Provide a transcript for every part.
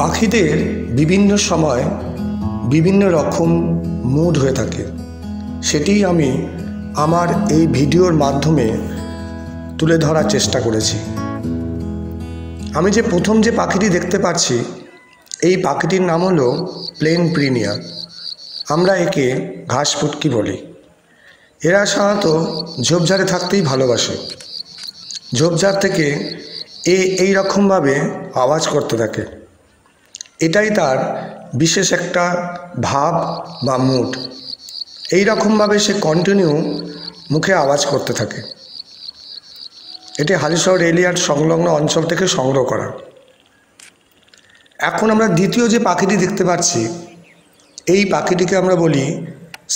পাখিদের বিভিন্ন সময় বিভিন্ন রকম মুড হয়ে থাকে, সেটি আমি আমার এই ভিডিওর মাধ্যমে তুলে ধরার চেষ্টা করেছি। আমি যে প্রথম যে পাখিটি দেখতে পাচ্ছি, এই পাখিটির নাম হলো প্লেন প্রিনিয়া। আমরা একে ঘাস ফুটকি বলি। এরা সাধারণত ঝোপঝাড়ে থাকতেই ভালোবাসে। ঝোপঝাড় থেকে এই রকমভাবে আওয়াজ করতে থাকে। এটাই তার বিশেষ একটা ভাব বা মুড। এই রকমভাবে সে কন্টিনিউ মুখে আওয়াজ করতে থাকে। এটি হালিশহর রেলইয়ার্ড সংলগ্ন অঞ্চল থেকে সংগ্রহ করা। এখন আমরা দ্বিতীয় যে পাখিটি দেখতে পাচ্ছি, এই পাখিটিকে আমরা বলি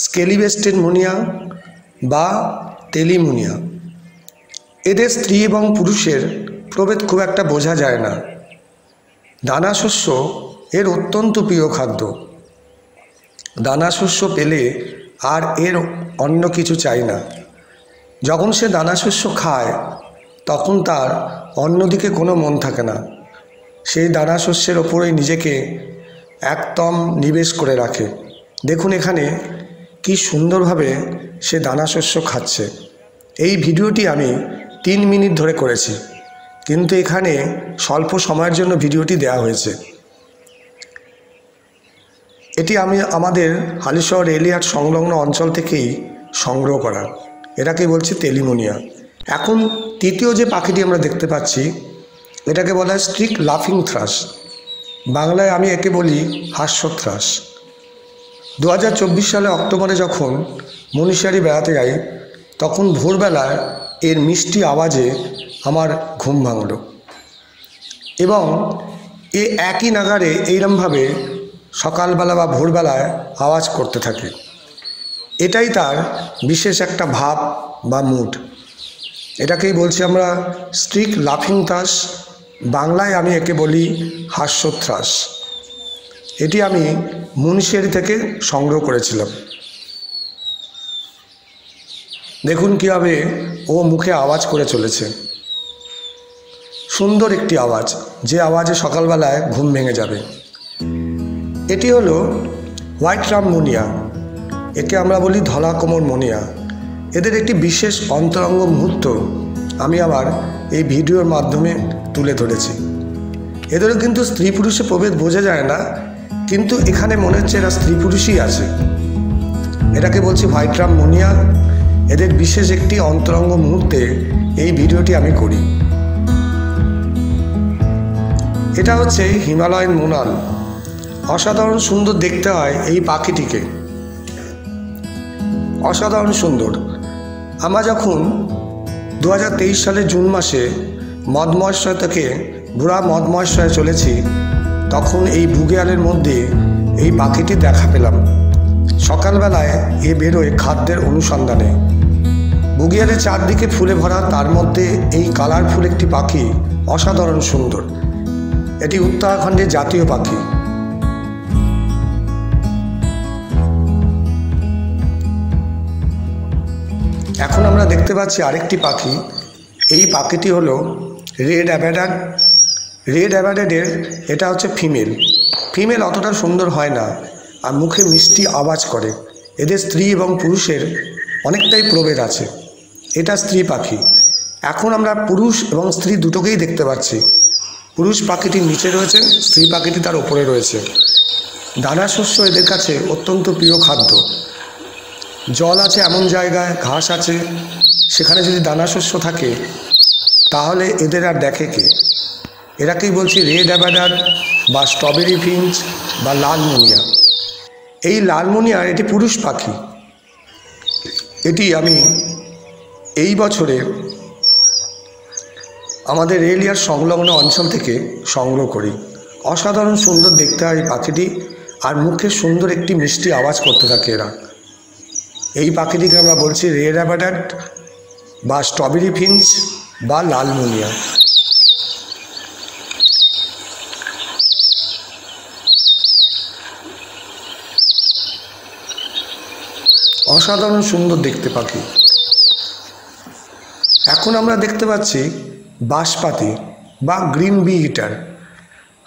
স্কেলিবেস্টেড মুনিয়া বা তেলিমুনিয়া। এদের স্ত্রী এবং পুরুষের প্রভেদ খুব একটা বোঝা যায় না। দানা শস্য এর অত্যন্ত প্রিয় খাদ্য। দানা শস্য পেলে আর এর অন্য কিছু চাই না। যখন সে দানা শস্য খায় তখন তার অন্যদিকে কোনো মন থাকে না। সেই দানা শস্যের ওপরেই নিজেকে একদম নিবেশ করে রাখে। দেখুন এখানে কি সুন্দরভাবে সে দানা শস্য খাচ্ছে। এই ভিডিওটি আমি 3 মিনিট ধরে করেছি, কিন্তু এখানে স্বল্প সময়ের জন্য ভিডিওটি দেওয়া হয়েছে। এটি আমি আমাদের হালিশহর রেলইয়ার্ড সংলগ্ন অঞ্চল থেকেই সংগ্রহ করা। এটাকে বলছি তেলিমুনিয়া। এখন তৃতীয় যে পাখিটি আমরা দেখতে পাচ্ছি, এটাকে বলা হয় স্ট্রিক লাফিং থ্রাশ। বাংলায় আমি একে বলি হাস্যথ্রাশ। 2024 সালে অক্টোবরে যখন মনীষারি বেড়াতে যাই, তখন ভোরবেলায় এর মিষ্টি আওয়াজে আমার ঘুম ভাঙল এবং এ একই নাগারে এইরকমভাবে সকালবেলা বা ভোরবেলায় আওয়াজ করতে থাকে। এটাই তার বিশেষ একটা ভাব বা মুড। এটাকেই বলছি আমরা স্ট্রিক লাফিং থ্রাশ। বাংলায় আমি একে বলি হাস্যথ্রাশ। এটি আমি মুনিশিয়ারি থেকে সংগ্রহ করেছিলাম। দেখুন কীভাবে ও মুখে আওয়াজ করে চলেছে। সুন্দর একটি আওয়াজ, যে আওয়াজে সকালবেলায় ঘুম ভেঙে যাবে। এটি হলো হোয়াইট রাম মুনিয়া। একে আমরা বলি ধলা কোমর মুনিয়া। এদের একটি বিশেষ অন্তরঙ্গ মুহূর্ত আমি আমার এই ভিডিওর মাধ্যমে তুলে ধরেছি। এদেরও কিন্তু স্ত্রী পুরুষে প্রভেদ বোঝা যায় না, কিন্তু এখানে মনে হচ্ছে এরা স্ত্রী পুরুষই আছে। এটাকে বলছি হোয়াইট রাম মুনিয়া। এদের বিশেষ একটি অন্তরঙ্গ মুহূর্তে এই ভিডিওটি আমি করি। এটা হচ্ছে হিমালয়ান মোনাল। অসাধারণ সুন্দর দেখতে হয় এই পাখিটিকে, অসাধারণ সুন্দর। আমরা যখন 2023 সালের জুন মাসে মধমহাশয় থেকে বুড়া মধমহাশয়ে চলেছি, তখন এই বুগিয়ালের মধ্যে এই পাখিটি দেখা পেলাম। সকালবেলায় এ বেরোয় খাদ্যের অনুসন্ধানে। বুগিয়ালের চারদিকে ফুলে ভরা, তার মধ্যে এই কালারফুল একটি পাখি অসাধারণ সুন্দর। এটি উত্তরাখণ্ডের জাতীয় পাখি। এখন আমরা দেখতে পাচ্ছি আরেকটি পাখি। এই পাখিটি হলো রেড অ্যাভাডাড। রেড অ্যাভাডাডের এটা হচ্ছে ফিমেল। ফিমেল অতটা সুন্দর হয় না আর মুখে মিষ্টি আওয়াজ করে। এদের স্ত্রী এবং পুরুষের অনেকটাই প্রভেদ আছে। এটা স্ত্রী পাখি। এখন আমরা পুরুষ এবং স্ত্রী দুটোকেই দেখতে পাচ্ছি। পুরুষ পাখিটির নিচে রয়েছে, স্ত্রী পাখিটি তার ওপরে রয়েছে। দানা শস্য এদের কাছে অত্যন্ত প্রিয় খাদ্য। জল আছে এমন জায়গায়, ঘাস আছে, সেখানে যদি দানা শস্য থাকে তাহলে এদের আর দেখে কে? এরাকেই বলছি রেড অ্যাভাডাড বা স্ট্রবেরি ফিঞ্চ বা লাল মুনিয়া। এই লাল মুনিয়া এটি পুরুষ পাখি। এটি আমি এই বছরে আমাদের রেলইয়ার্ড সংলগ্ন অঞ্চল থেকে সংগ্রহ করি। অসাধারণ সুন্দর দেখতে হয় এই পাখিটি, আর মুখে সুন্দর একটি মিষ্টি আওয়াজ করতে থাকে এরা। এই পাখিটিকে আমরা বলছি রেড অ্যাভাডাড বা স্ট্রবেরি ফিঞ্চ বা লাল মুনিয়া। অসাধারণ সুন্দর দেখতে পাখি। এখন আমরা দেখতে পাচ্ছি বাঁশপাতি বা গ্রিন বি ইটার।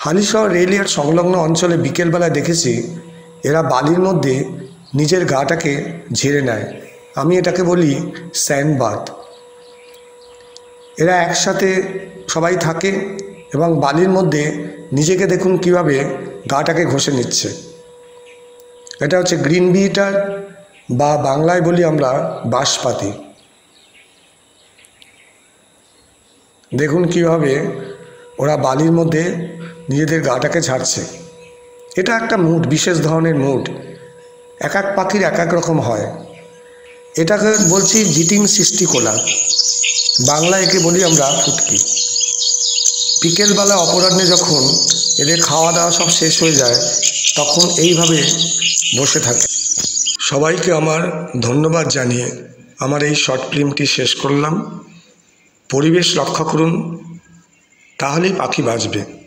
হালিশহর রেলইয়ার্ড সংলগ্ন অঞ্চলে বিকেলবেলায় দেখেছি এরা বালির মধ্যে নিজের গাটাকে ঝেড়ে নেয়। আমি এটাকে বলি স্যান্ড বাথ। এরা একসাথে সবাই থাকে এবং বালির মধ্যে নিজেকে দেখুন কিভাবে গাটাকে ঘষে নিচ্ছে। এটা হচ্ছে গ্রিন বিটার বা বাংলায় বলি আমরা বাঁশপাতি। দেখুন কিভাবে ওরা বালির মধ্যে নিজেদের গাটাকে ঝাড়ছে। এটা একটা মুড, বিশেষ ধরনের মুড। এক এক পাখির এক এক রকম হয়। এটাকে বলছি জিটিং সিস্টিকোলা, বাংলা একে বলি আমরা ফুটকি। বিকেলবেলা অপরাহ্নে যখন এদের খাওয়া দাওয়া সব শেষ হয়ে যায় তখন এইভাবে বসে থাকে। সবাইকে আমার ধন্যবাদ জানিয়ে আমার এই শর্ট ফিল্মটি শেষ করলাম। পরিবেশ রক্ষা করুন, তাহলেই পাখি বাঁচবে।